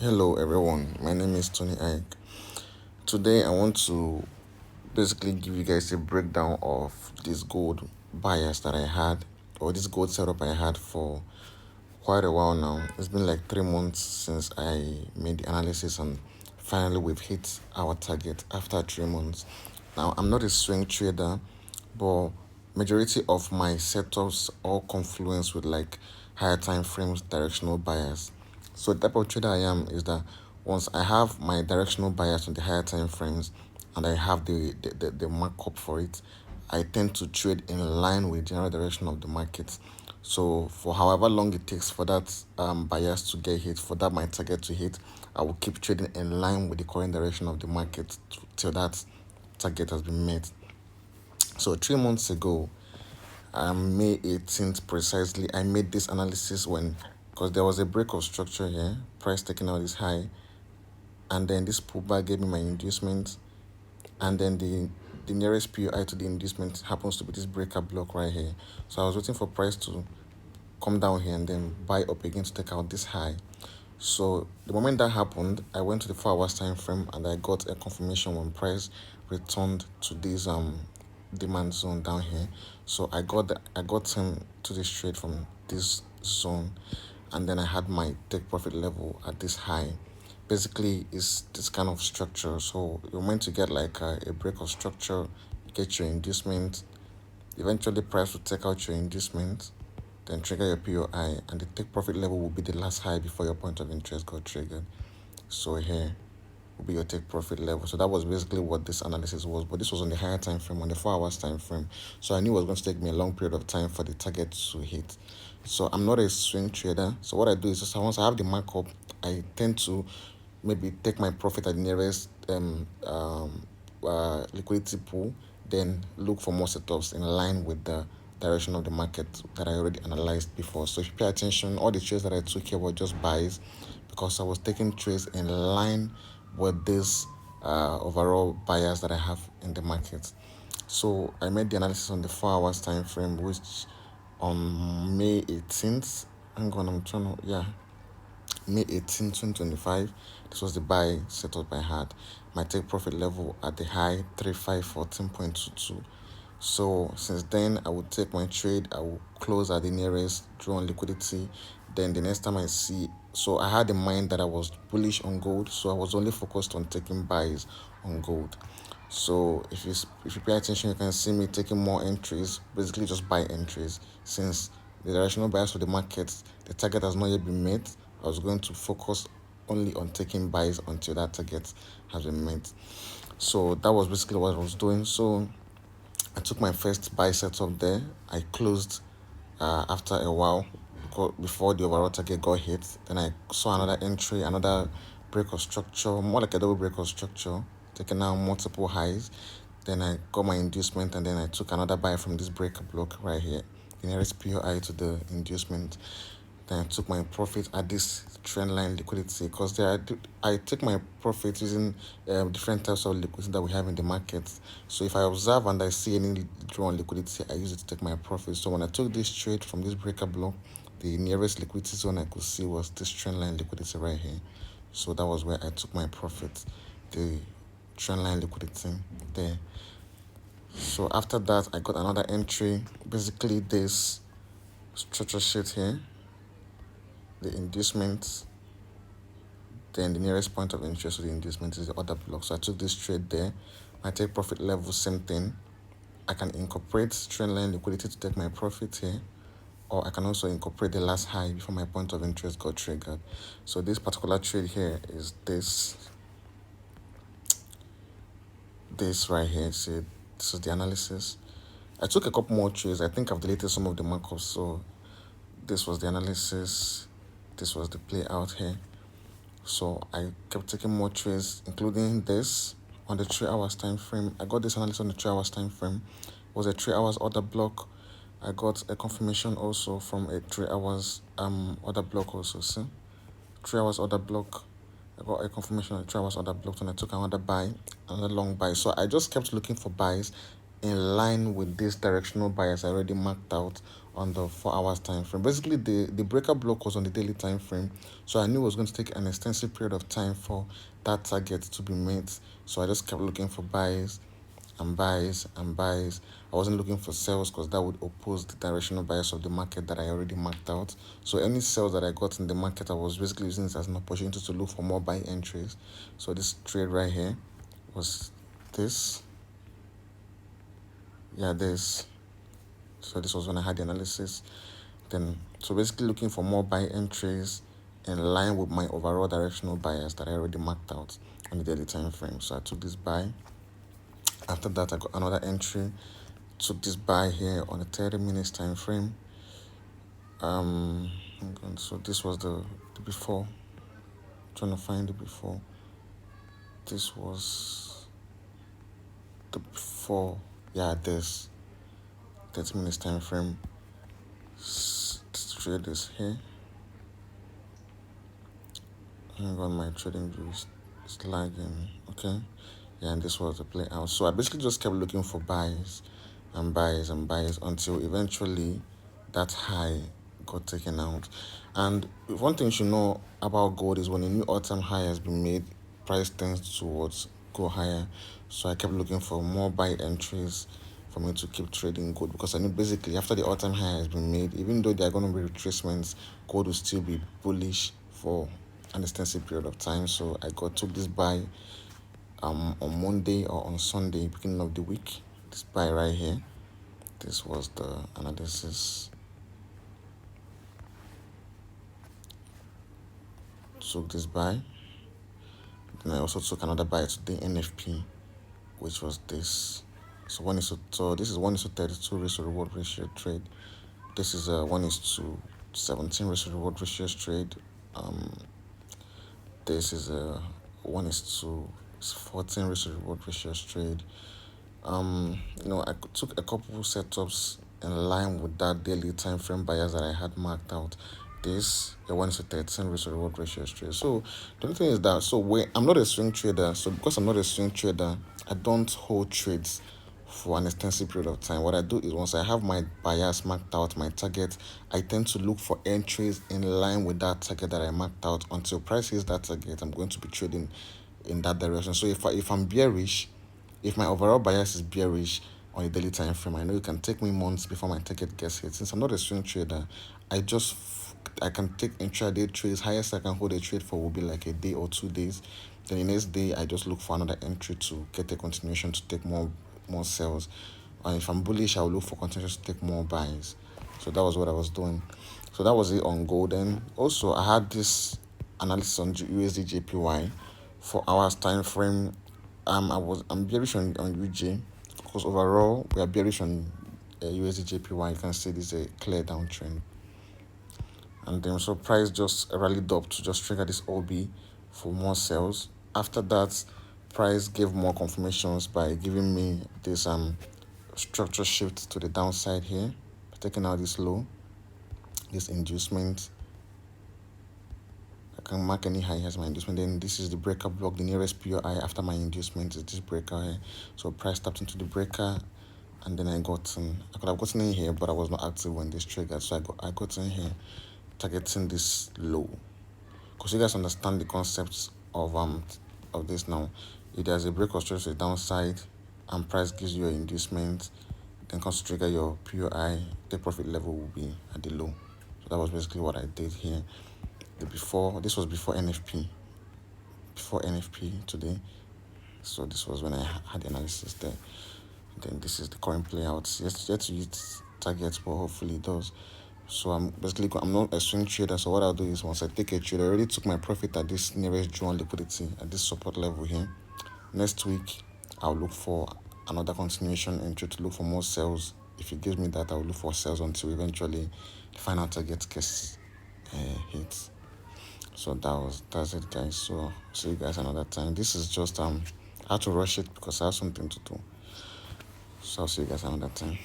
Hello everyone, my name is Tony Ike. Today I want to basically give you guys a breakdown of this gold bias that I had, or this gold setup I had for quite a while now. It's been like 3 months since I made the analysis, and finally we've hit our target after 3 months. Now I'm not a swing trader, but majority of my setups all confluence with like higher time frames directional bias. So the type of trader I am is that once I have my directional bias on the higher time frames and I have the markup for it, I tend to trade in line with the general direction of the market. So for however long it takes for that bias to get hit, for that my target to hit, I will keep trading in line with the current direction of the market till that target has been met. So 3 months ago, May 18th precisely, I made this analysis when, because there was a break of structure here, price taking out this high, and then this pullback gave me my inducement, and then the nearest POI to the inducement happens to be this breaker block right here. So I was waiting for price to come down here and then buy up again to take out this high. So the moment that happened, I went to the 4 hours time frame and I got a confirmation when price returned to this demand zone down here. So I got him to this trade from this zone, and then I had my take profit level at this high. Basically, it's this kind of structure. So you're meant to get like a break of structure, get your inducement. Eventually, price will take out your inducement, then trigger your POI, and the take profit level will be the last high before your point of interest got triggered. So here will be your take profit level. So that was basically what this analysis was, but this was on the higher time frame, on the 4 hours time frame. So I knew it was going to take me a long period of time for the target to hit. So I'm not a swing trader. So what I do is just once I have the markup, I tend to maybe take my profit at the nearest liquidity pool, then look for more setups in line with the direction of the market that I already analyzed before. So if you pay attention, all the trades that I took here were just buys because I was taking trades in line with this overall bias that I have in the market. So I made the analysis on the 4 hours time frame, which on May 18th, May 18, 2025, this was the buy setup I had. My take profit level at the high 3514.22. So since then, I would take my trade, I will close at the nearest drawn liquidity. Then the next time I see, so I had in mind that I was bullish on gold, so I was only focused on taking buys on gold. So if you pay attention, you can see me taking more entries, basically just buy entries. Since the directional bias of the market, the target has not yet been met, I was going to focus only on taking buys until that target has been met. So that was basically what I was doing. So I took my first buy setup there. I closed after a while before the overall target got hit. Then I saw another entry, another break of structure, more like a double break of structure, taking out multiple highs. Then I got my inducement, and then I took another buy from this breaker block right here, the nearest POI to the inducement. Then I took my profit at this trend line liquidity, because I take my profit using different types of liquidity that we have in the market. So if I observe and I see any drawn liquidity, I use it to take my profit. So when I took this trade from this breaker block, the nearest liquidity zone I could see was this trend line liquidity right here. So that was where I took my profit, the trend line liquidity there. So after that, I got another entry, basically this structure sheet here, the inducement, then the nearest point of interest of the inducement is the order block. So I took this trade there. My take profit level, same thing. I can incorporate trend line liquidity to take my profit here, or I can also incorporate the last high before my point of interest got triggered. So this particular trade here is this right here. See, this is the analysis. I took a couple more trades. I think I've deleted some of the markups. So this was the analysis. This was the play out here. So I kept taking more trades, including this on the 3 hours time frame. I got this analysis on the 3 hours time frame. It was a 3 hours order block. I got a confirmation also from a 3 hours order block also. See, 3 hours order block. I got a confirmation on the 3 hours order block, and I took another buy, another long buy. So I just kept looking for buys in line with this directional bias I already marked out on the 4 hours time frame. Basically, the breaker block was on the daily time frame, so I knew it was going to take an extensive period of time for that target to be met. So I just kept looking for buys and buys and buys. I wasn't looking for sells because that would oppose the directional bias of the market that I already marked out. So any sells that I got in the market, I was basically using this as an opportunity to look for more buy entries. So this trade right here was this. Yeah, this. So this was when I had the analysis. Then, so basically looking for more buy entries in line with my overall directional bias that I already marked out on the daily time frame. So I took this buy. After that, I got another entry. Took this buy here on the 30 minutes time frame. So this was the before. I'm trying to find the before. This was the before. Yeah, this 30 minutes time frame. Let's trade this here. Hang on, my trading view is lagging. Okay. Yeah, and this was the play out. So I basically just kept looking for buys and buys and buys until eventually that high got taken out. And one thing you should know about gold is when a new all-time high has been made, price tends towards go higher. So I kept looking for more buy entries for me to keep trading gold, because I knew basically after the all-time high has been made, even though there are going to be retracements, gold will still be bullish for an extensive period of time. So I took this buy on Monday or on Sunday, beginning of the week. This buy right here. This was the analysis. Took this buy. Then I also took another buy today, NFP, which was this. So this is 1:32 risk to reward ratio trade. This is a 1:17 risk to reward ratio trade. This is a 1:14 risk to reward ratio trade. I took a couple setups in line with that daily time frame bias that I had marked out. This the 1:13 risk to reward ratio trade. So the only thing is that I'm not a swing trader. So because I'm not a swing trader, I don't hold trades for an extensive period of time. What I do is once I have my bias marked out, my target, I tend to look for entries in line with that target that I marked out. Until price hits that target, I'm going to be trading in that direction. So if I'm bearish, if my overall bias is bearish on a daily time frame, I know it can take me months before my target gets hit. Since I'm not a swing trader, I can take intraday trades. Highest I can hold a trade for will be like a day or 2 days. Then the next day, I just look for another entry to get a continuation to take more sells. And if I'm bullish, I'll look for continuation to take more buys. So that was what I was doing. So that was it on gold. And also, I had this analysis on USDJPY for hours time frame. I'm bearish on UJ, because overall we are bearish on USDJPY. You can see this is a clear downtrend, and then so price just rallied up to just trigger this OB for more sales. After that, price gave more confirmations by giving me this structure shift to the downside here, taking out this low, this inducement. I can mark any high as my inducement. Then this is the breaker block. The nearest POI after my inducement is this breaker here. So price tapped into the breaker, and then I could have gotten in here, but I was not active when this triggered. So I got in here, targeting this low. Because you guys understand the concepts of this now. If there's a break or stretch to the downside, and price gives you an inducement, then comes to trigger your POI, the profit level will be at the low. So that was basically what I did here. This was before NFP. Before NFP today. So this was when I had the analysis there. Then this is the current playout. Yet to hit targets, but hopefully it does. So I'm not a swing trader. So what I'll do is once I take a trade, I already took my profit at this nearest drawn liquidity at this support level here. Next week, I'll look for another continuation entry to look for more sales. If it gives me that, I'll look for sales until eventually the final target gets hit. So that's it, guys. So see you guys another time. This is just I had to rush it because I have something to do. So I'll see you guys another time.